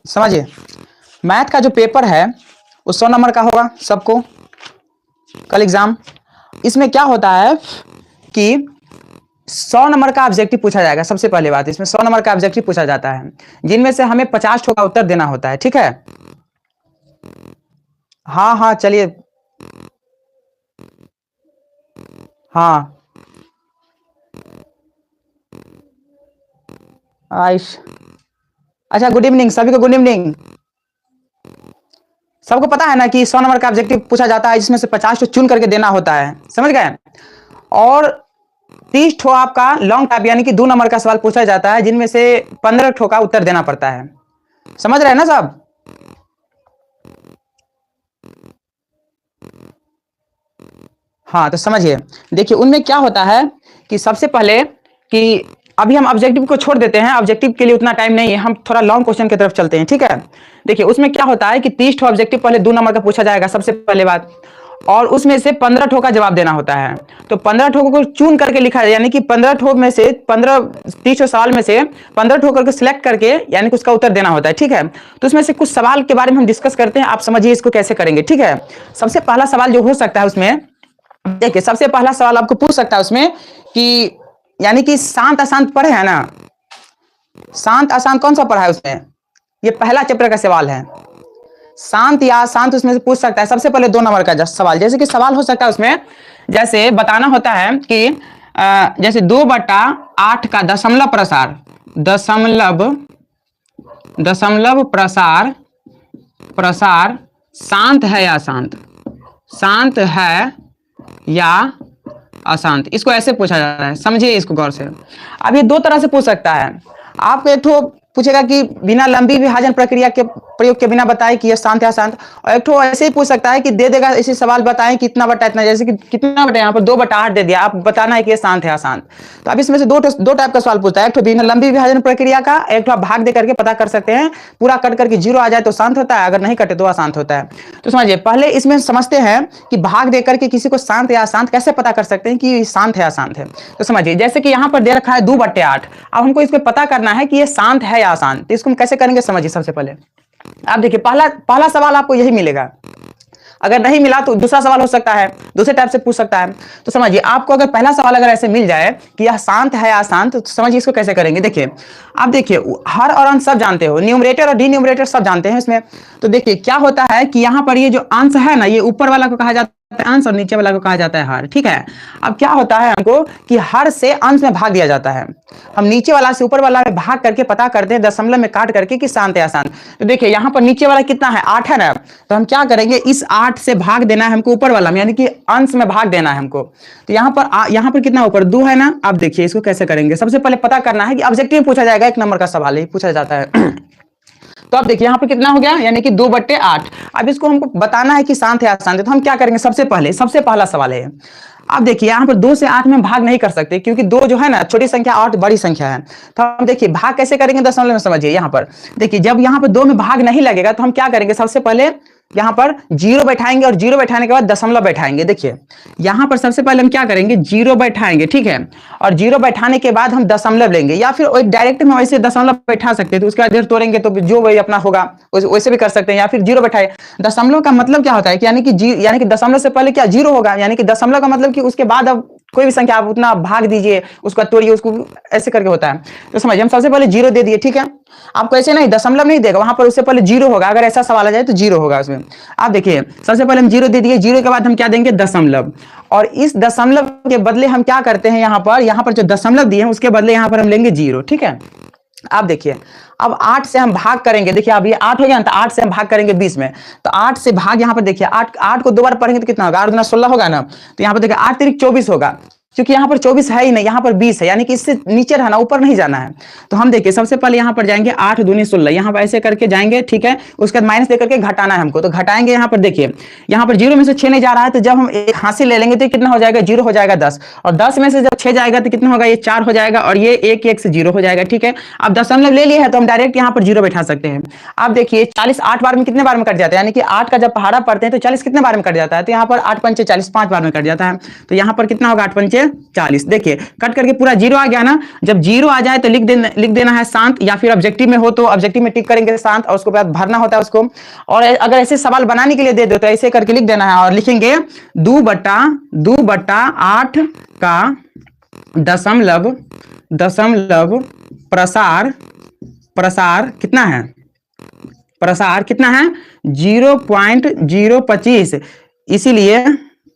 समझिए, मैथ का जो पेपर है वो 100 नंबर का होगा सबको, कल एग्जाम। इसमें क्या होता है कि 100 नंबर का ऑब्जेक्टिव पूछा जाएगा। सबसे पहले बात, इसमें 100 नंबर का ऑब्जेक्टिव पूछा जाता है, जिनमें से हमें 50 ठो का उत्तर देना होता है। ठीक है, हाँ हाँ चलिए, हाँ आइश, अच्छा गुड इवनिंग सभी को, गुड इवनिंग। सबको पता है ना कि 100 नंबर का ऑब्जेक्टिव पूछा जाता है, जिसमें से 50 ठो चुन करके देना होता है, समझ गए। और 30 ठो आपका लॉन्ग टाइप यानी कि 2 नंबर का सवाल पूछा जाता है, जिनमें से 15 ठो का उत्तर देना पड़ता है। समझ रहे हैं ना सब? हाँ तो समझिए, देखिए उनमें क्या होता है कि सबसे पहले कि अभी हम ऑब्जेक्टिव को छोड़ देते हैं, ऑब्जेक्टिव के लिए उतना टाइम नहीं है, हम थोड़ा लॉन्ग क्वेश्चन की तरफ चलते हैं। ठीक है, देखिए उसमें क्या होता है कि 30 ठो ऑब्जेक्टिव पहले 2 नंबर का पूछा जाएगा सबसे पहले बात, और उसमें से 15 ठो का जवाब देना होता है। तो 15 ठो को चुन करके लिखा है, यानी कि 15 ठो में से 15, 30 ठो सवाल में से 15 ठो करके सिलेक्ट करके यानी कि उसका उत्तर देना होता है। ठीक है, तो उसमें से कुछ सवाल के बारे में हम डिस्कस करते हैं, आप समझिए इसको कैसे करेंगे। ठीक है, सबसे पहला सवाल जो हो सकता है उसमें, देखिए सबसे पहला सवाल आपको पूछ सकता है उसमें कि यानी कि शांत अशांत पढ़े है ना, शांत अशांत कौन सा पढ़ा है उसमें, ये पहला चैप्टर का सवाल है। शांत या अशांत उसमें से पूछ सकता है सबसे पहले 2 नंबर का सवाल। जैसे कि सवाल हो सकता है उसमें, जैसे बताना होता है कि जैसे 2/8 का दशमलव प्रसार, दशमलव दशमलव प्रसार प्रसार शांत है या अशांत, शांत है या अशांत, इसको ऐसे पूछा जाता है। समझिए इसको गौर से। अब ये 2 तरह से पूछ सकता है आपको, एक तो पूछेगा कि बिना लंबी विभाजन प्रक्रिया के प्रयोग के बिना बताएं कि यह शांत है अशांत, और एक तो ऐसे ही पूछ सकता है कि दे देगा ऐसे सवाल, बताएं कितना बटा इतना, जैसे कि कितना बटा यहाँ पर 2/8 दे दिया, आप बताना है कि ये शांत है अशांत। तो अब इसमें से दो टाइप का सवाल पूछता है, एक तो बिना लंबी विभाजन प्रक्रिया का, एक तो आप भाग दे करके पता कर सकते हैं, पूरा कट करके 0 आ जाए तो शांत होता है, अगर नहीं कटे तो अशांत होता है। तो समझिए पहले इसमें समझते हैं कि भाग दे करके किसी को शांत या अशांत कैसे पता कर सकते हैं कि शांत है अशांत है। तो समझिए जैसे कि यहाँ पर दे रखा है 2/8, अब हमको इसको पता करना है कि ये शांत है या अशांत, तो इसको हम कैसे करेंगे समझिए। सबसे पहले आप देखिए पहला सवाल आपको यही मिलेगा, अगर नहीं मिला तो दूसरा सवाल हो सकता है, दूसरे टाइप से पूछ सकता है। तो समझिए आपको अगर पहला सवाल अगर ऐसे मिल जाए कि यह शांत है या अशांत, तो समझिए इसको कैसे करेंगे। देखिए आप देखिए हर और अंश सब जानते हो, न्यूमरेटर और डिन्यूमरेटर सब जानते हैं इसमें। तो देखिए क्या होता है कि यहाँ पर ये जो अंश है ना, ये ऊपर वाला को कहा जाता है अंश और नीचे वाला को कहा जाता है हर। ठीक है, अब क्या होता है हमको कि हर से अंश में भाग दिया जाता है, हम नीचे वाला से ऊपर वाला में भाग करके पता करते हैं दशमलव में काट करके कि शांत है अशांत। तो देखिए यहाँ पर नीचे वाला कितना है, 8 है ना, तो हम क्या करेंगे, इस 8 से भाग देना है हमको ऊपर वाला में, यानी कि अंश में भाग देना है हमको। तो यहाँ पर कितना ऊपर 2 है ना। अब देखिए इसको कैसे करेंगे, सबसे पहले पता करना है कि ऑब्जेक्टिव पूछा जाएगा, 1 नंबर का सवाल ही पूछा जाता है। तो अब देखिए यहाँ पर कितना हो गया, यानी कि 2/8। अब इसको हमको बताना है कि शांत है अशांत है, तो हम क्या करेंगे, सबसे पहला सवाल है। अब देखिए यहाँ पर 2 से 8 में भाग नहीं कर सकते, क्योंकि 2 जो है ना छोटी संख्या, 8 बड़ी संख्या है। तो हम देखिए भाग कैसे करेंगे दशमलव में। समझिए यहाँ पर देखिए जब यहाँ पर 2 में भाग नहीं लगेगा तो हम क्या करेंगे, सबसे पहले यहाँ पर 0 बैठाएंगे, और 0 बैठाने के बाद दशमलव बैठाएंगे। देखिए यहाँ पर सबसे पहले हम क्या करेंगे, 0 बैठाएंगे, ठीक है, और 0 बैठाने के बाद हम दशमलव लेंगे, या फिर डायरेक्ट में वैसे दशमलव बैठा सकते हैं, तो उसका इधर तोड़ेंगे तो जो वही अपना होगा वैसे भी कर सकते हैं, या फिर 0 बैठाए। दशमलव का मतलब क्या होता है कि यानी कि दशमलव से पहले क्या 0 होगा, यानी कि दशमलव का मतलब कि उसके बाद अब कोई भी संख्या आप उतना भाग दीजिए, उसका तोड़िए, उसको ऐसे करके होता है। तो समझिए हम सबसे पहले 0 दे दिए, ठीक है, आपको ऐसे नहीं दशमलव नहीं देगा, वहां पर उससे पहले 0 होगा, अगर ऐसा सवाल आ जाए तो 0 होगा उसमें। आप देखिए सबसे पहले हम 0 दे दिए, 0 के बाद हम क्या देंगे, दशमलव, और इस दशमलव के बदले हम क्या करते हैं, यहाँ पर जो दशमलव दिए हैं उसके बदले यहाँ पर हम लेंगे 0, ठीक है। आप देखिए अब 8 से हम भाग करेंगे, देखिए अब ये 8 हो गया ना, तो 8 से हम भाग करेंगे 20 में, तो 8 से भाग यहाँ पर देखिए 8 को 2 बार पढ़ेंगे तो कितना होगा, 8 दूना 16 होगा ना, तो यहाँ पर देखिए 8 तिरिक 24 होगा, क्योंकि यहाँ पर 24 है ही नहीं, यहाँ पर 20 है, यानी कि इससे नीचे रहना, ऊपर नहीं जाना है। तो हम देखिए सबसे पहले यहाँ पर जाएंगे 8 दूनी 16, यहाँ पर ऐसे करके जाएंगे, ठीक है, उसके बाद माइनस देकर के घटाना है हमको, तो घटाएंगे यहाँ पर देखिए यहाँ पर 0 में से 6 नहीं जा रहा है, तो जब हम एक हासिल ले लेंगे तो कितना हो जाएगा, 0 हो जाएगा 10, और 10 में से जब 6 जाएगा तो कितना होगा, ये 4 हो जाएगा, और ये 1 से 0 हो जाएगा, ठीक है। अब दशमलव ले लिया है तो हम डायरेक्ट यहाँ पर 0 बैठा सकते हैं। अब देखिए 40 8 बार में कितने बार में कट जाता है, यानी कि 8 का जब पहाड़ा पढ़ते हैं तो 40 कितने बार में कट जाता है, तो यहाँ पर 8 पंचे 40 5 बार में कट जाता है, तो यहाँ पर कितना होगा, 8 पंचे ये 40। देखिए कट करके पूरा जीरो आ गया ना। जब जीरो आ जाए तो लिख देना है शांत, या फिर ऑब्जेक्टिव में हो तो ऑब्जेक्टिव में टिक करेंगे शांत, और उसके बाद भरना होता है उसको। और अगर ऐसे सवाल बनाने के लिए दे दो तो ऐसे करके लिख देना है, और लिखेंगे 2/8 का दशमलव प्रसार कितना है, प्रसार कितना है 0.025,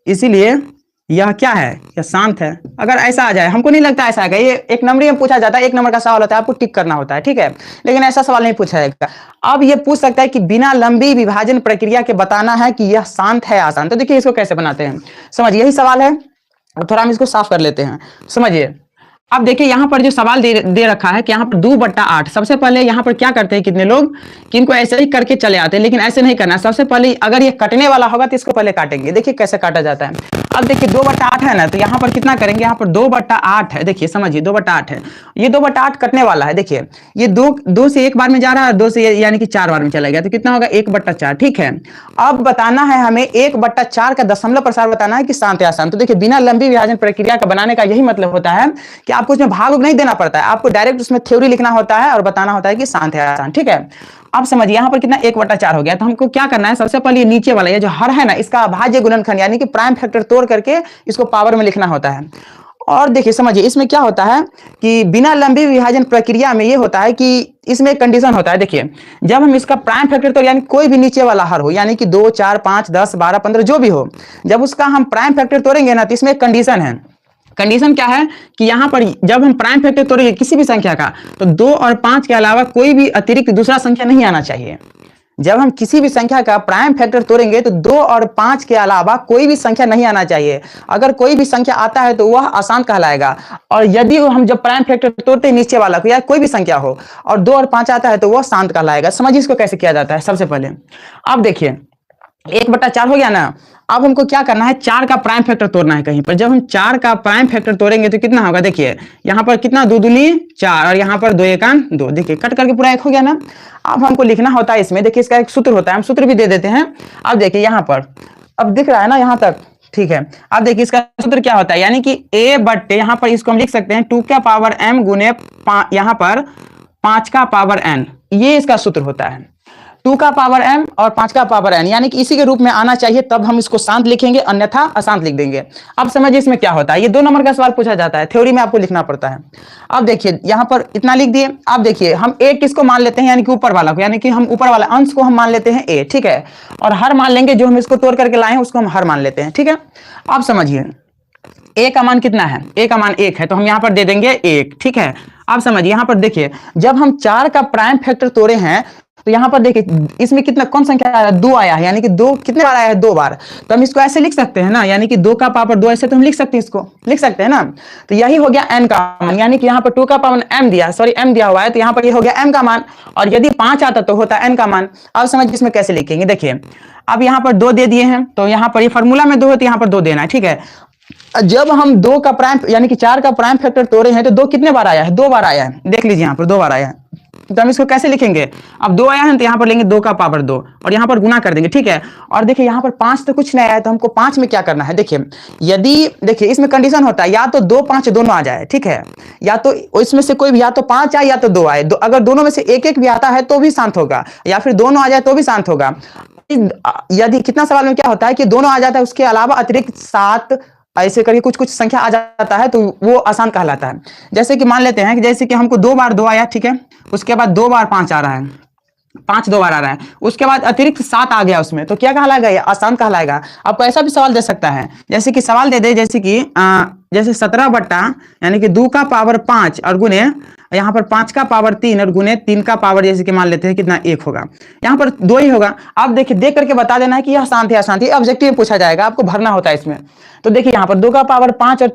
इसीलिए यह क्या है, यह शांत है। अगर ऐसा आ जाए, हमको नहीं लगता ऐसा आएगा, ये एक नंबरी में पूछा जाता है, 1 नंबर का सवाल होता है, आपको टिक करना होता है, ठीक है, लेकिन ऐसा सवाल नहीं पूछा जाएगा। अब ये पूछ सकता है कि बिना लंबी विभाजन प्रक्रिया के बताना है कि यह शांत है आसान। तो देखिए इसको कैसे बनाते हैं, समझिए यही सवाल है, और थोड़ा हम इसको साफ कर लेते हैं, समझिए। अब देखिए यहाँ पर जो सवाल दे रखा है कि यहाँ पर 2/8, सबसे पहले यहाँ पर क्या करते हैं कितने लोग कि इनको ऐसे ही करके चले आते हैं, लेकिन ऐसे नहीं करना। सबसे पहले अगर ये कटने वाला होगा तो इसको पहले काटेंगे। देखिए कैसे काटा जाता है। अब देखिए 2/8 है ना, तो यहाँ पर कितना करेंगे, यहाँ पर 2/8 है, देखिए समझिए 2/8 है, ये 2/8 कटने वाला है। देखिए ये दो से एक बार में जा रहा है, और 2 से यानी कि 4 बार में चला गया, तो कितना होगा 1/4, ठीक है। अब बताना है हमें 1/4 का दशमलव प्रसार बताना है कि शांत या अशांत। तो देखिए बिना लंबी विभाजन प्रक्रिया का बनाने का यही मतलब होता है कि आपको उसमें भाग नहीं देना पड़ता है, आपको डायरेक्ट उसमें थ्योरी लिखना होता है और बताना होता है कि शांत है आसान, ठीक है। अब समझिए यहाँ पर कितना 1/4 हो गया, तो हमको क्या करना है, सबसे पहले नीचे वाला ये जो हर है ना, इसका अभाज्य गुणनखंड यानी कि प्राइम फैक्टर तोड़ करके इसको पावर में लिखना होता है। और देखिए समझिए इसमें क्या होता है कि बिना लंबी विभाजन प्रक्रिया में ये होता है कि इसमें एक कंडीशन होता है। देखिए जब हम इसका प्राइम फैक्टर तोड़, यानी कोई भी नीचे वाला हर हो, यानी कि 2, 4, 5, 10, 12, 15 जो भी हो, जब उसका हम प्राइम फैक्टर तोड़ेंगे ना, तो इसमें एक कंडीशन है। कंडीशन क्या है कि यहाँ पर जब हम प्राइम फैक्टर तोड़ेंगे किसी भी संख्या का, तो 2 और 5 के अलावा कोई भी अतिरिक्त दूसरा संख्या नहीं आना चाहिए। जब हम किसी भी संख्या का प्राइम फैक्टर तोड़ेंगे तो 2 और 5 के अलावा कोई भी संख्या नहीं आना चाहिए। अगर कोई भी संख्या आता है तो वह अशांत कहलाएगा, और यदि हम जब प्राइम फैक्टर तोड़ते हैं नीचे वाला को, या कोई भी संख्या हो, और 2 और 5 आता है तो वह शांत कहलाएगा। समझिए इसको कैसे किया जाता है। सबसे पहले अब देखिए 1/4 हो गया ना। अब हमको क्या करना है, 4 का प्राइम फैक्टर तोड़ना है कहीं पर। जब हम 4 का प्राइम फैक्टर तोड़ेंगे तो कितना होगा, देखिए यहाँ पर कितना 2 दूनी 4, और यहाँ पर 2 एकान 2, देखिए कट करके पूरा 1 हो गया ना। अब हमको लिखना होता है इसमें, देखिए इसका एक सूत्र होता है, हम सूत्र भी दे देते हैं। अब देखिए यहाँ पर अब दिख रहा है ना यहाँ तक, ठीक है। अब देखिए इसका सूत्र क्या होता है, यानी कि a बट्टे यहाँ पर इसको हम लिख सकते हैं 2 का पावर m गुने यहाँ पर 5 का पावर n, ये इसका सूत्र होता है। 2 का पावर m और 5 का पावर n, यानी कि इसी के रूप में आना चाहिए, तब हम इसको शांत लिखेंगे, अन्यथा अशांत लिख देंगे। अब समझिए इसमें क्या होता है, ये 2 नंबर का सवाल पूछा जाता है, थ्योरी में आपको लिखना पड़ता है। अब देखिए यहाँ पर इतना लिख दिए। अब देखिए हम a किसको मान लेते हैं, यानी कि ऊपर वाला को, यानी कि हम ऊपर वाला अंश को हम मान लेते हैं a, ठीक है, और हर मान लेंगे, जो हम इसको तोड़ करके लाए हैं उसको हम हर मान लेते हैं, ठीक है। अब समझिए a का मान कितना है, a का मान 1 है, तो हम यहाँ पर दे देंगे 1, ठीक है। अब समझिए यहाँ पर देखिए जब हम 4 का प्राइम फैक्टर तोड़े हैं तो यहाँ पर देखिए इसमें कितना कौन संख्या आया, 2 आया है, यानी कि 2 कितने बार आया है, 2 बार। तो हम इसको ऐसे लिख सकते हैं ना, यानी कि 2 का पावर 2, ऐसे तो हम लिख सकते हैं, इसको लिख सकते हैं ना। तो यही हो गया n का मान, यानी कि यहाँ पर 2 का पावर m दिया हुआ है, तो यहाँ पर ये हो गया m का मान, और यदि 5 आता तो होता n का मान। अब समझिए इसमें कैसे लिखेंगे, देखिए अब यहाँ पर 2 दे दिए हैं, तो यहाँ पर ये फॉर्मूला में 2 है, तो यहाँ पर 2 देना है, ठीक है। जब हम 2 का प्राइम यानी कि 4 का प्राइम फैक्टर तोड़े हैं तो 2 कितने बार आया है, 2 बार आया है, देख लीजिए यहाँ पर 2 बार आया है। तो हम इसको कैसे लिखेंगे, अब 2 आया है तो यहाँ पर लेंगे 2 का पावर 2 और यहाँ पर गुना कर देंगे, ठीक है। और देखिए यहाँ पर 5 तो कुछ नहीं आया है, तो हमको 5 में क्या करना है, देखिए यदि देखिए इसमें कंडीशन होता है या तो 2 5 दोनों आ जाए, ठीक है, या तो इसमें से कोई भी या तो 5 आए या तो 2 आए, अगर दोनों में से एक एक भी आता है तो भी शांत होगा, या फिर दोनों आ जाए तो भी शांत होगा। यदि कितना सवाल में क्या होता है कि दोनों आ जाता है, उसके अलावा अतिरिक्त 7 ऐसे करके कुछ संख्या आ जाता है तो वो आसान कहलाता है। जैसे कि मान लेते हैं कि जैसे कि हमको 2 बार 2 आया, ठीक है, उसके बाद 2 बार 5 आ रहा है, 5 2 बार आ रहा है, उसके बाद अतिरिक्त 7 आ गया उसमें, तो क्या कहलाएगा, ये आसान कहलाएगा। आपको ऐसा भी सवाल दे सकता है, जैसे कि सवाल दे दे जैसे कि जैसे 17 बट्टा यानी कि 2 का पावर 5 और गुने यहाँ पर 5 का पावर 3 और गुने 3 का पावर जैसे कि मान लेते हैं कितना 1 होगा, यहाँ पर 2 ही होगा। आप देखिए देख करके बता देना है कि यह शांत है अशांत है, ऑब्जेक्टिव में पूछा जाएगा, आपको भरना होता है इसमें। तो देखिए यहाँ पर 2 का पावर 5 और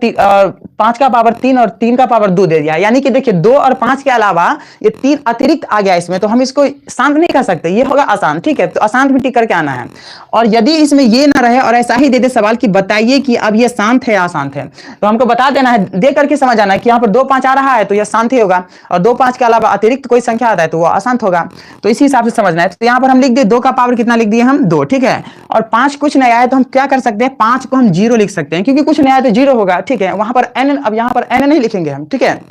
5 का पावर 3 और 3 का पावर 2 दे दिया, यानी कि देखिए 2 और 5 के अलावा ये 3 अतिरिक्त आ गया इसमें, तो हम इसको शांत नहीं कर सकते, ये होगा अशांत। ठीक है, तो अशांत में टिक करके आना है। और यदि इसमें ये ना रहे और ऐसा ही दे दे सवाल कि बताइए कि अब ये शांत है या अशांत है, तो हमको बता देना है, दे करके समझ आना है कि यहाँ पर 2 5 आ रहा है तो यह शांत ही होगा, और 2 5 के अलावा अतिरिक्त कोई संख्या आता है तो वो अशांत होगा। तो इसी हिसाब से समझना है। तो यहाँ पर हम लिख दिए 2 का पावर कितना लिख दिए हम 2, ठीक है। और 5 कुछ नहीं आया तो हम क्या कर सकते हैं, 5 को हम 0 लिख सकते हैं, क्योंकि कुछ नहीं आया तो 0 होगा। ठीक है, वहां पर n, अब यहाँ पर n नहीं लिखेंगे हम, ठीक है,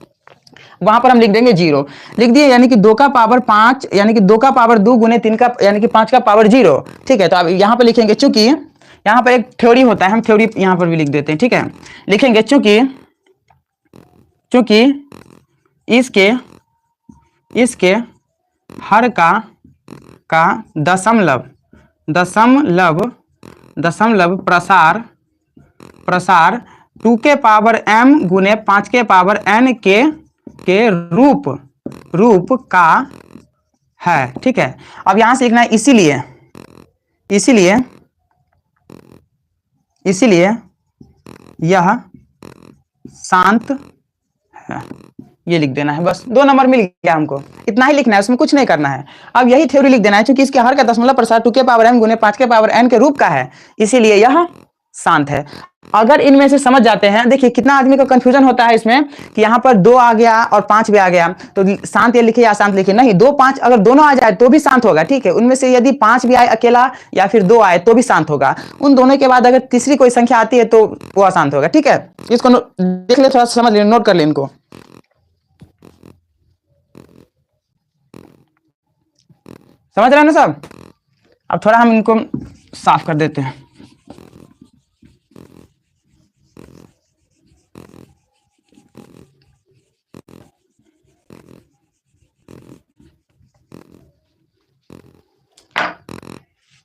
वहां पर हम लिख देंगे 0 लिख दिए, यानी कि 2 का पावर 5, यानी कि 2 का पावर 2 गुने 3 का, यानी कि 5 का पावर 0। ठीक है, तो अब यहाँ पर लिखेंगे, चूंकि यहाँ पर एक थ्योरी होता है, हम थ्योरी यहाँ पर भी लिख देते हैं। ठीक है, लिखेंगे चूंकि इसके हर का दशमलव प्रसार 2 के पावर m गुने 5 के पावर n के रूप का है। ठीक है, अब यहां से लिखना है इसीलिए यह शांत है, ये लिख देना है। बस 2 नंबर मिल गया हमको, इतना ही लिखना है, उसमें कुछ नहीं करना है। अब यही थ्योरी लिख देना है, क्योंकि इसके हर का दशमलव प्रसार 2 के पावर m गुने 5 के पावर n के रूप का है, इसीलिए यह शांत है। अगर इनमें से समझ जाते हैं, देखिए कितना आदमी को कंफ्यूजन होता है इसमें कि यहाँ पर 2 आ गया और 5 भी आ गया, तो शांत ये लिखे या अशांत लिखे, नहीं, 2 5 अगर दोनों आ जाए तो भी शांत होगा। ठीक है, उनमें से यदि 5 भी आए अकेला या फिर 2 आए तो भी शांत होगा। उन दोनों के बाद अगर तीसरी कोई संख्या आती है तो वो अशांत होगा। ठीक है, इसको देख ले, थोड़ा समझ ले, नोट कर ले इनको। समझ रहे हैं ना सब? अब थोड़ा हम इनको साफ कर देते हैं।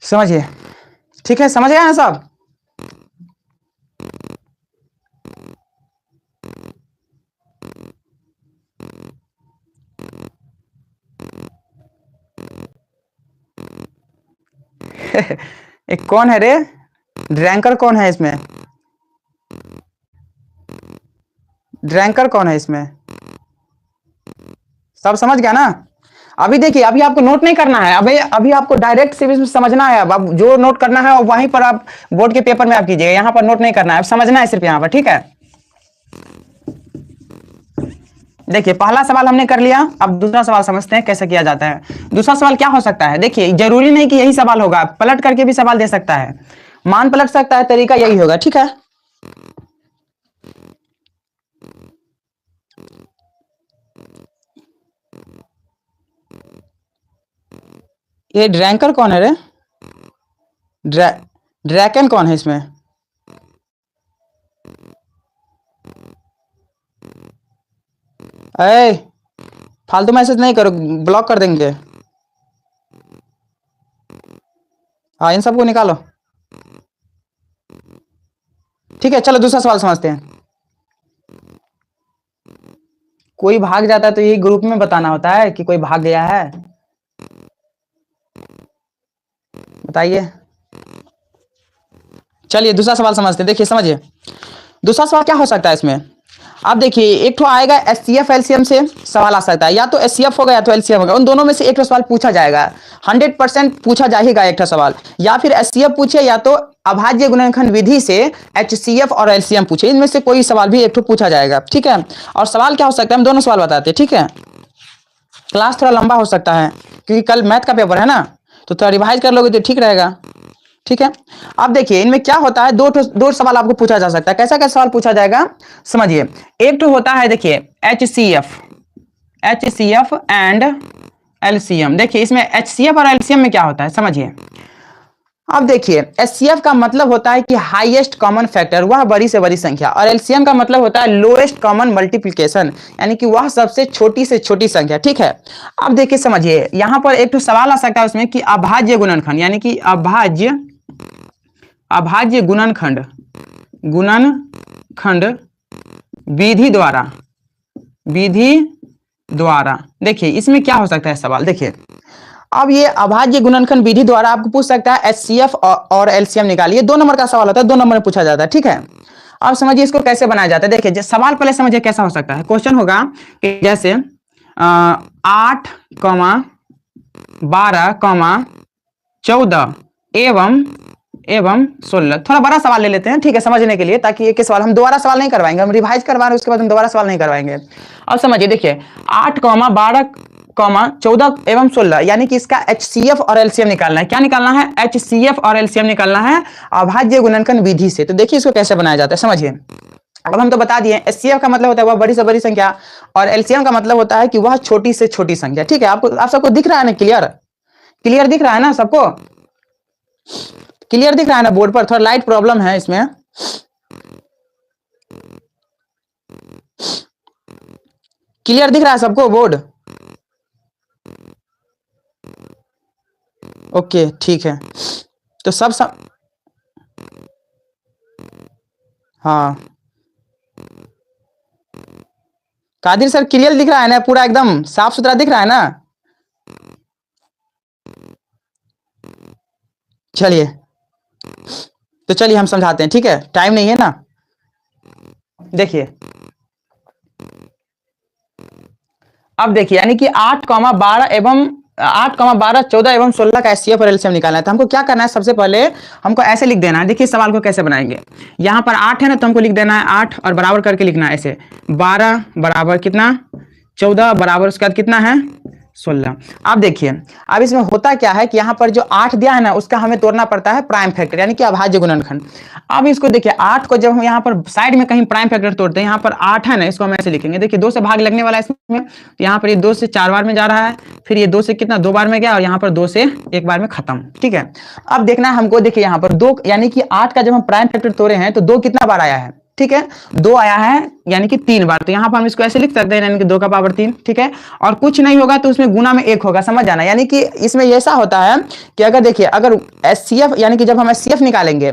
समझिए, ठीक है, समझ गए ना सब? एक कौन है रे, ड्रैंकर कौन है इसमें? ड्रैंकर कौन है इसमें? सब समझ गया ना? अभी देखिए, अभी आपको नोट नहीं करना है, अभी आपको डायरेक्ट सीरीज में समझना है। अब जो नोट करना है वहीं पर आप बोर्ड के पेपर में आप कीजिएगा, यहाँ पर नोट नहीं करना है, अब समझना है सिर्फ यहाँ पर। ठीक है, देखिए पहला सवाल हमने कर लिया, अब दूसरा सवाल समझते हैं कैसे किया जाता है। दूसरा सवाल क्या हो सकता है, देखिए जरूरी नहीं कि यही सवाल होगा, पलट करके भी सवाल दे सकता है, मान पलट सकता है, तरीका यही होगा। ठीक है, ये ड्रैंकर कौन है रे? ड्रैकन कौन है इसमें? अरे फालतू मैसेज नहीं करो, ब्लॉक कर देंगे। हाँ, इन सबको निकालो। ठीक है, चलो दूसरा सवाल समझते हैं। कोई भाग जाता है तो यही ग्रुप में बताना होता है कि कोई भाग गया है, बताइए। चलिए दूसरा सवाल समझते हैं, देखिए समझिए दूसरा सवाल क्या हो सकता है इसमें। अब देखिए एक ठो आएगा एचसीएफ एलसीएम से सवाल आ सकता है, या तो एचसीएफ होगा या तो एलसीएम होगा, उन दोनों में से एक ठो सवाल पूछा जाएगा, 100% पूछा जाएगा एक ठो सवाल, या फिर एचसीएफ पूछे या तो अभाज्य गुणनखंड विधि से एचसीएफ और एलसीएम पूछे, इनमें से कोई सवाल भी एक ठो पूछा जाएगा। ठीक है, और सवाल क्या हो सकता है, हम दोनों सवाल बताते हैं। ठीक है, क्लास थोड़ा लंबा हो सकता है क्योंकि कल मैथ का पेपर है ना, तो थोड़ा रिवाइज कर लोगे तो ठीक रहेगा। ठीक है, अब देखिए इनमें क्या होता है, दो सवाल आपको पूछा जा सकता है। कैसा कैसा सवाल पूछा जाएगा समझिए। एक तो होता है देखिए एचसीएफ एंड एलसीएम। देखिए इसमें एचसीएफ और एलसीएम में क्या होता है समझिए। अब देखिए एचसीएफ का मतलब होता है कि हाईएस्ट कॉमन फैक्टर, वह बड़ी से बड़ी संख्या, और एलसीएम का मतलब होता है लोएस्ट कॉमन मल्टीप्लिकेशन, यानी कि वह सबसे छोटी से छोटी संख्या। ठीक है, अब देखिए समझिए यहां पर एक तो सवाल आ सकता है उसमें कि अभाज्य गुणनखंड, यानी कि अभाज्य गुणनखंड विधि द्वारा। देखिए इसमें क्या हो सकता है सवाल, देखिए अब ये अभाज्य गुणनखंड विधि द्वारा आपको पूछ सकता है एचसीएफ और एलसीएम निकालिए, 2 नंबर का सवाल होता है, 2 नंबर में पूछा जाता है। ठीक है, अब समझिए इसको कैसे बनाया जाता है। देखिए सवाल पहले समझिए कैसा हो सकता है। क्वेश्चन होगा कि जैसे 8, 12, 14 एवं 16। थोड़ा बड़ा सवाल ले लेते हैं, ठीक है, समझने के लिए, ताकि एक सवाल हम दोबारा सवाल नहीं करवाएंगे, हम रिवाइज करवा रहे हैं, उसके बाद हम दोबारा सवाल नहीं करवाएंगे। अब समझिए, देखिए 8, 12, 14 एवं 16, यानी कि इसका HCF और LCM निकालना है। क्या निकालना है? HCF और LCM निकालना है अभाज्य गुणनखंड विधि से। तो देखिए इसको कैसे बनाया जाता है, समझिए। अब हम तो बता दिए, HCF का मतलब होता है वह बड़ी से बड़ी संख्या, और LCM का मतलब होता है कि वह छोटी से छोटी संख्या। ठीक है, आपको आप सबको दिख रहा है ना? क्लियर दिख रहा है ना सबको? क्लियर दिख रहा है ना बोर्ड पर? थोड़ा लाइट प्रॉब्लम है इसमें। क्लियर दिख रहा है सबको बोर्ड? ओके, ठीक है। तो हाँ, कादिर सर क्लियर दिख रहा है ना? पूरा एकदम साफ सुथरा दिख रहा है ना? चलिए, तो चलिए हम समझाते हैं, ठीक है, टाइम नहीं है ना। देखिए, अब देखिए, यानी कि 8, 12 एवं 8, 12, 14 एवं 16 का HCF और LCM निकालना है। तो हमको क्या करना है? सबसे पहले हमको ऐसे लिख देना है। देखिए सवाल को कैसे बनाएंगे। यहाँ पर 8 है ना, तो हमको लिख देना है 8 और बराबर करके लिखना है ऐसे, 12 बराबर कितना? 14 बराबर उसके बाद कितना है? 16। अब देखिए, अब इसमें होता क्या है कि यहाँ पर जो 8 दिया है ना, उसका हमें तोड़ना पड़ता है प्राइम फैक्टर, यानी कि अभाज्य गुणनखंड। अब इसको देखिए, 8 को जब हम यहाँ पर साइड में कहीं प्राइम फैक्टर तोड़ते हैं, यहाँ पर 8 है ना, इसको हम ऐसे लिखेंगे। देखिए 2 से भाग लगने वाला है इसमें, तो यहाँ पर ये 2 से 4 बार में जा रहा है, फिर ये 2 से कितना? 2 बार में गया, और यहाँ पर 2 से 1 बार में खत्म। ठीक है, अब देखना है हमको, देखिए यहाँ पर 2, यानी कि 8 का जब हम प्राइम फैक्टर तोड़े हैं तो 2 कितना बार आया है? ठीक है, 2 आया है, यानी कि 3 बार। तो यहाँ पर हम इसको ऐसे लिख सकते हैं, यानी कि 2 का पावर 3। ठीक है, और कुछ नहीं होगा तो उसमें गुना में 1 होगा, समझ जाना। यानी कि इसमें ऐसा होता है कि अगर देखिए, अगर HCF, यानी कि जब हम HCF निकालेंगे,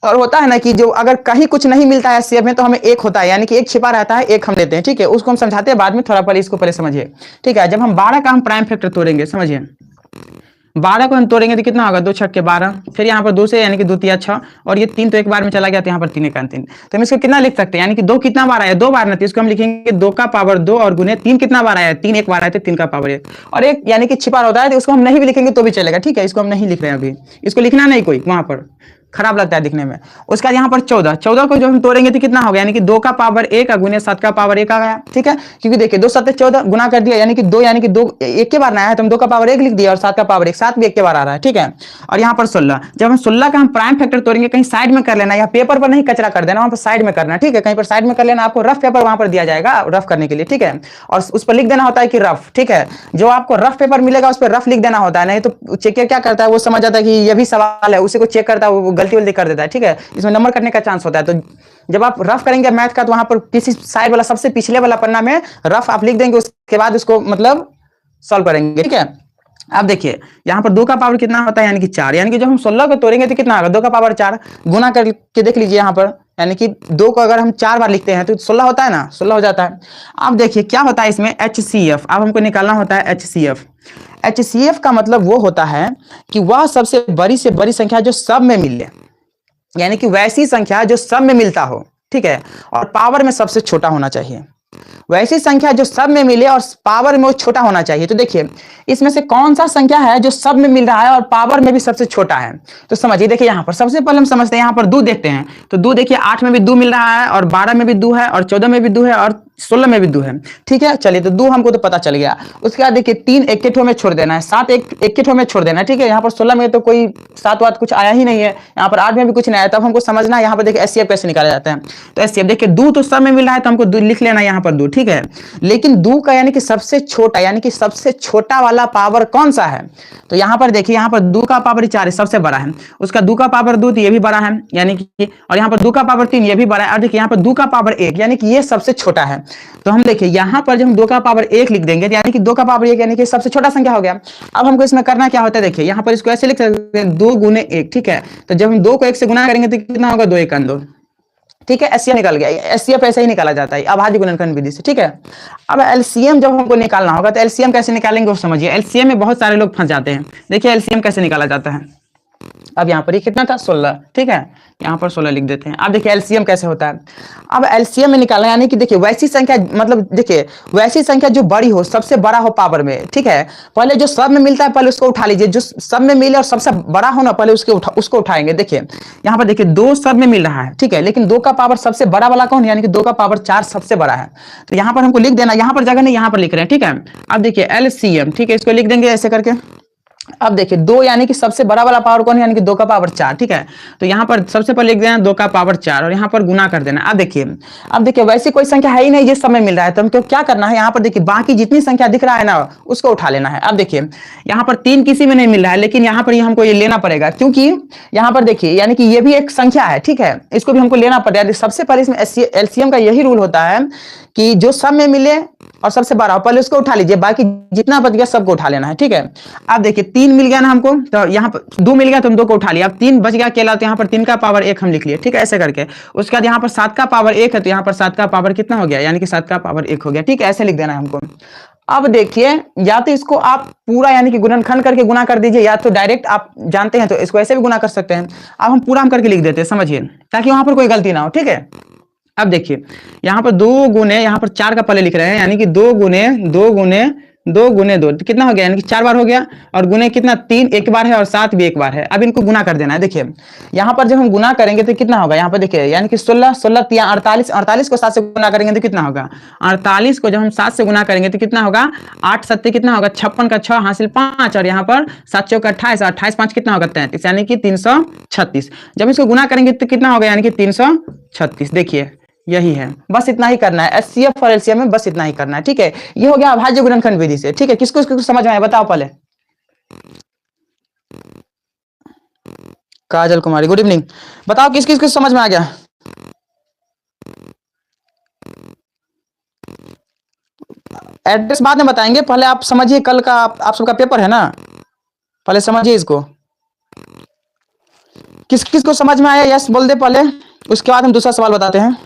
और होता है ना कि जो अगर कहीं कुछ नहीं मिलता है HCF में, तो हमें 1 होता है, यानी कि 1 छिपा रहता है, 1 हम लेते हैं। ठीक है, उसको हम समझाते हैं बाद में, थोड़ा पहले इसको पहले समझिए। ठीक है, जब हम 12 का हम प्राइम फैक्टर तोड़ेंगे, समझिए 12 को हम तोड़ेंगे तो कितना होगा? 2 छक्के 12, फिर यहाँ पर 2 से, यानी कि 2 तिया 6, और ये 3 तो 1 बार में चला गया, तो यहाँ पर 3 1 3। तो हम इसको कितना लिख सकते हैं? यानी कि 2 कितना बार आया? 2 बार ना, तो इसको हम लिखेंगे 2 का पावर 2 और गुने 3 कितना बार आया? 3 1 बार आया, तो 3 का पावर 1, और 1 यानी कि छिपा होता है, तो उसको हम नहीं भी लिखेंगे तो भी चलेगा। ठीक है, इसको हम नहीं लिख रहे हैं अभी, इसको लिखना नहीं कोई, वहां पर खराब लगता है दिखने में। उसके बाद यहाँ पर 14 को जो हम तोड़ेंगे तो कितना हो गया? यानी कि 2 का पावर 1 गुने 7 का पावर 1 आ गया। ठीक है, क्योंकि देखिए 2 7 14 गुना कर दिया, यानी कि 2, यानी कि 2 1 के बार ना आया, तो हम 2 का पावर 1 लिख दिया, और 7 का पावर 1, 7 भी 1 के बार आ रहा है। ठीक है, और यहाँ पर 16, जब हम 16 का हम प्राइम फैक्टर तोड़ेंगे, कहीं साइड में कर लेना, या पेपर पर नहीं कचरा कर देना, वहां पर साइड में करना। ठीक है, कहीं पर साइड में कर लेना, आपको रफ पेपर वहां पर दिया जाएगा रफ करने के लिए। ठीक है, और उस पर लिख देना होता है कि रफ। ठीक है, जो आपको रफ पेपर मिलेगा उस पर रफ लिख देना होता है, नहीं तो चेकर क्या करता है, वो समझ जाता है कि ये भी सवाल है, उसी को चेक करता है, वो गलती वलती कर देता है। ठीक है, इसमें नंबर कटने का चांस होता है। तो जब आप रफ करेंगे मैथ का, तो वहां पर किसी साइड वाला सबसे पिछले वाला पन्ना में रफ आप लिख देंगे, उसके बाद उसको मतलब सॉल्व करेंगे। ठीक है, अब देखिए यहाँ पर 2 का पावर कितना होता है? यानी कि 4, यानी कि जब हम 16 को तोड़ेंगे तो कितना होगा? 2 का पावर 4 गुना करके देख लीजिए यहाँ पर, यानी कि 2 को अगर हम 4 बार लिखते हैं तो 16 होता है ना, 16 हो जाता है। अब देखिए क्या होता है इसमें, HCF। अब हमको निकालना होता है HCF। HCF का मतलब वो होता है कि वह सबसे बड़ी से बड़ी संख्या जो सब में मिले, यानी कि वैसी संख्या जो सब में मिलता हो। ठीक है, और पावर में सबसे छोटा होना चाहिए। वैसी संख्या जो सब में मिले और पावर में वो छोटा होना चाहिए। तो देखिए इसमें से कौन सा संख्या है जो सब में मिल रहा है और पावर में भी सबसे छोटा है? तो समझिए, देखिए यहाँ पर सबसे पहले हम समझते हैं, यहाँ पर 2 देखते हैं, तो 2 देखिए 8 में भी 2 मिल रहा है, और 12 में भी 2 है, और 14 में भी 2 है, और 16 में भी 2 है। ठीक है, चलिए, तो 2 हमको तो पता चल गया। उसके बाद देखिए 3 एक ठो में छोड़ देना है, 7 एक ठो में छोड़ देना है। ठीक है, यहाँ पर 16 में तो कोई 7 वात कुछ आया ही नहीं है, यहाँ पर 8 में भी कुछ नहीं आया, तब हमको समझना है यहाँ पर देखिए HCF कैसे निकाला जाता है। तो HCF देखिए 2 तो सब में मिल रहा है, तो हमको 2 लिख लेना यहाँ पर 2। ठीक है, लेकिन 2 का यानी कि सबसे छोटा, यानी कि सबसे छोटा वाला पावर कौन सा है? तो यहाँ पर देखिए, यहाँ पर 2 का पावर 4 है, सबसे बड़ा है। उसका 2 का पावर 2 ये भी बड़ा है, यानी कि, और यहाँ पर 2 का पावर 3 ये भी बड़ा है, और देखिए यहाँ पर 2 का पावर 1, यानी कि ये सबसे छोटा है। तो हम देखिए यहाँ पर जब हम 2 का पावर 1 लिख देंगे, यानी कि 2 का पावर 1 यानी कि सबसे छोटा संख्या हो गया। अब हमको इसमें करना क्या होता है? देखिए यहाँ पर इसको ऐसे लिख सकते हैं, 2 गुने 1। ठीक है, तो जब हम 2 को 1 से गुना करेंगे तो कितना होगा? 2 1 2। ठीक है, HCF निकल गया। HCF ऐसे ही निकाला जाता है अभाज्य गुणनखंड विधि से। ठीक है, अब LCM जब हमको निकालना होगा, तो LCM कैसे निकालेंगे वो समझिए। LCM में बहुत सारे लोग फंस जाते हैं। देखिए LCM कैसे निकाला जाता है। अब यहाँ पर ये कितना था 16, ठीक है, यहाँ पर 16 लिख देते हैं। अब देखिए एलसीएम कैसे होता है। अब एलसीएम में निकालना यानी कि देखिए वैसी संख्या, मतलब देखिए वैसी संख्या जो बड़ी हो, सबसे बड़ा हो पावर में, ठीक है। पहले जो सब में मिलता है पहले उसको उठा लीजिए, जो सब में मिले और सबसे बड़ा हो ना पहले उसको उठाएंगे। देखिए यहाँ पर देखिए 2 सब में मिल रहा है, ठीक है, लेकिन 2 का पावर सबसे बड़ा वाला कौन है, यानी कि 2 का पावर 4 सबसे बड़ा है। तो यहाँ पर हमको लिख देना, यहाँ पर जगह नहीं, यहाँ पर लिख रहे हैं, ठीक है। अब देखिए एलसीएम, ठीक है, इसको लिख देंगे ऐसे करके। अब देखिए 2 यानी कि सबसे बड़ा वाला पावर कौन है, यानी कि 2 का पावर 4, ठीक है। तो यहाँ पर सबसे पहले लिख देना 2 का पावर 4 और यहाँ पर गुना कर देना। अब देखिए वैसी कोई संख्या है ही नहीं जिस समय मिल रहा है, तो हमको क्या करना है, यहाँ पर देखिए बाकी जितनी संख्या दिख रहा है ना उसको उठा लेना है। अब देखिए यहाँ पर 3 किसी में नहीं मिल रहा है, लेकिन यहाँ पर हमको ये लेना पड़ेगा, क्योंकि यहाँ पर देखिए यानी कि ये भी एक संख्या है, ठीक है, इसको भी हमको लेना पड़ेगा। सबसे पहले इसमें एलसीएम का यही रूल होता है कि जो सब में मिले और सबसे बड़ा हो पहले उसको उठा लीजिए, बाकी जितना बच गया सबको उठा लेना है, ठीक है। अब देखिए 3 मिल गया ना हमको, तो यहाँ पर 2 मिल गया तो हम 2 को उठा लिया। अब 3 बच गया अकेला, तो यहाँ पर 3 का पावर 1 हम लिख लिए, ठीक है, ऐसे करके। उसके बाद यहाँ पर 7 का पावर 1 है, तो यहाँ पर 7 का पावर कितना हो गया, यानी कि 7 का पावर 1 हो गया, ठीक है, ऐसे लिख देना है हमको। अब देखिए या तो इसको आप पूरा यानी कि गुणनखंड करके गुना कर दीजिए, या तो डायरेक्ट आप जानते हैं तो इसको ऐसे भी गुना कर सकते हैं। अब हम पूरा हम करके लिख देते हैं, समझिए, ताकि वहां पर कोई गलती ना हो, ठीक है। अब देखिए यहाँ पर 2 गुने, यहाँ पर 4 का पहले लिख रहे हैं, यानी कि 2 गुने 2 गुने 2 गुने 2 तो कितना हो गया, यानी कि 4 बार हो गया। और गुने कितना 3 एक बार है और 7 भी एक बार है। अब इनको गुना कर देना है। देखिए यहाँ पर जब हम गुना करेंगे तो कितना होगा, यहाँ पर देखिए यानी कि 16 16 48 48 को 7 से गुना करेंगे तो कितना होगा, 48 को जब हम 7 से गुना करेंगे तो कितना होगा, 8 7 कितना होगा, 56 का 6 हासिल 5 और यहाँ पर 7 चौक 28, 28 5 कितना होगा 33, यानी कि 336। जब इसको गुना करेंगे तो कितना होगा, यानी कि 336। देखिए यही है, बस इतना ही करना है एचसीएफ और एलसीएम में, बस इतना ही करना है, ठीक है। ये हो गया अभाज्य गुणनखंड विधि से, ठीक है। किसको किसको समझ में आया बताओ पहले। काजल कुमारी गुड इवनिंग, बताओ किस किस को समझ में आ गया। एड्रेस बाद में बताएंगे, पहले आप समझिए, कल का आप सबका पेपर है ना, पहले समझिए इसको। किस किस को समझ में आया यस बोल दे पहले, उसके बाद हम दूसरा सवाल बताते हैं।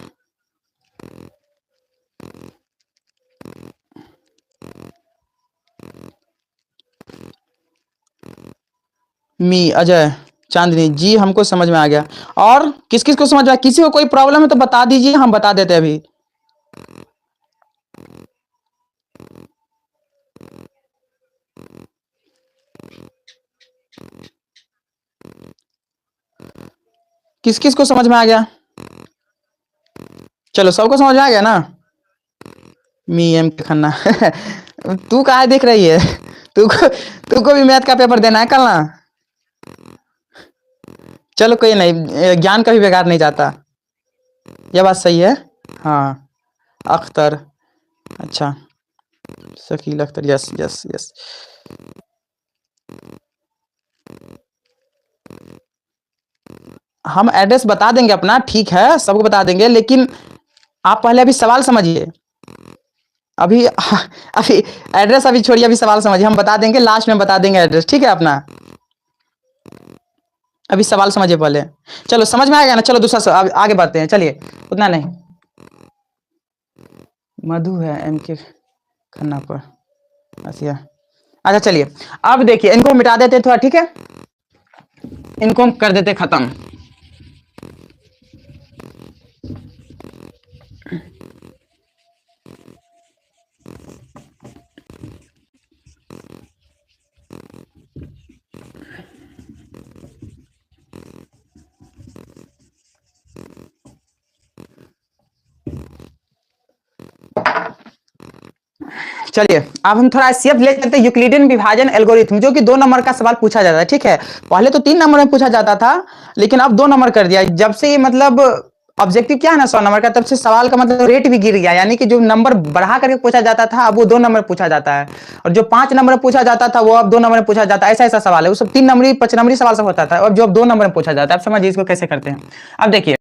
मी अजय चांदनी जी हमको समझ में आ गया। और किस किस को समझ में आया, किसी को कोई प्रॉब्लम है तो बता दीजिए, हम बता देते हैं अभी। किस किस को समझ में आ गया, चलो सबको समझ में आ गया ना। मी एम के खन्ना तू कहाँ देख रही है, तुमको भी मैथ का पेपर देना है कल ना। चलो कोई नहीं, ज्ञान कभी बेकार नहीं जाता, यह बात सही है। हाँ अख्तर, अच्छा Shakeel Akhtar, yes yes yes. हम एड्रेस बता देंगे अपना, ठीक है, सबको बता देंगे, लेकिन आप पहले अभी सवाल समझिए। अभी अभी एड्रेस अभी छोड़िए, अभी सवाल समझिए, हम बता देंगे लास्ट में, बता देंगे एड्रेस, ठीक है अपना। अभी सवाल समझिए पहले, चलो समझ में आएगा ना। चलो दूसरा आगे बढ़ते हैं, चलिए उतना नहीं। मधु है एम के खन्ना पर, अच्छा चलिए अब देखिए इनको मिटा देते थोड़ा, ठीक है, इनको कर देते खत्म। चलिए अब हम थोड़ा सेफ ले चलते हैं यूक्लिडियन विभाजन एल्गोरिथम, जो कि 2 नंबर का सवाल पूछा जाता है, ठीक है। पहले तो 3 नंबर में पूछा जाता था, लेकिन अब 2 नंबर कर दिया। जब से ये मतलब ऑब्जेक्टिव क्या है ना 100 नंबर का, तब से सवाल का मतलब रेट भी गिर गया, यानी कि जो नंबर बढ़ा करके पूछा जाता था अब वो 2 नंबर पूछा जाता है, और जो 5 नंबर पूछा जाता था वो अब 2 नंबर में पूछा जाता है। ऐसा ऐसा सवाल है, वो सब 3 नंबरी 5 नंबरी सवाल सब होता था, और जो अब 2 नंबर में पूछा जाता है। अब समझिए इसको कैसे करते हैं। अब देखिए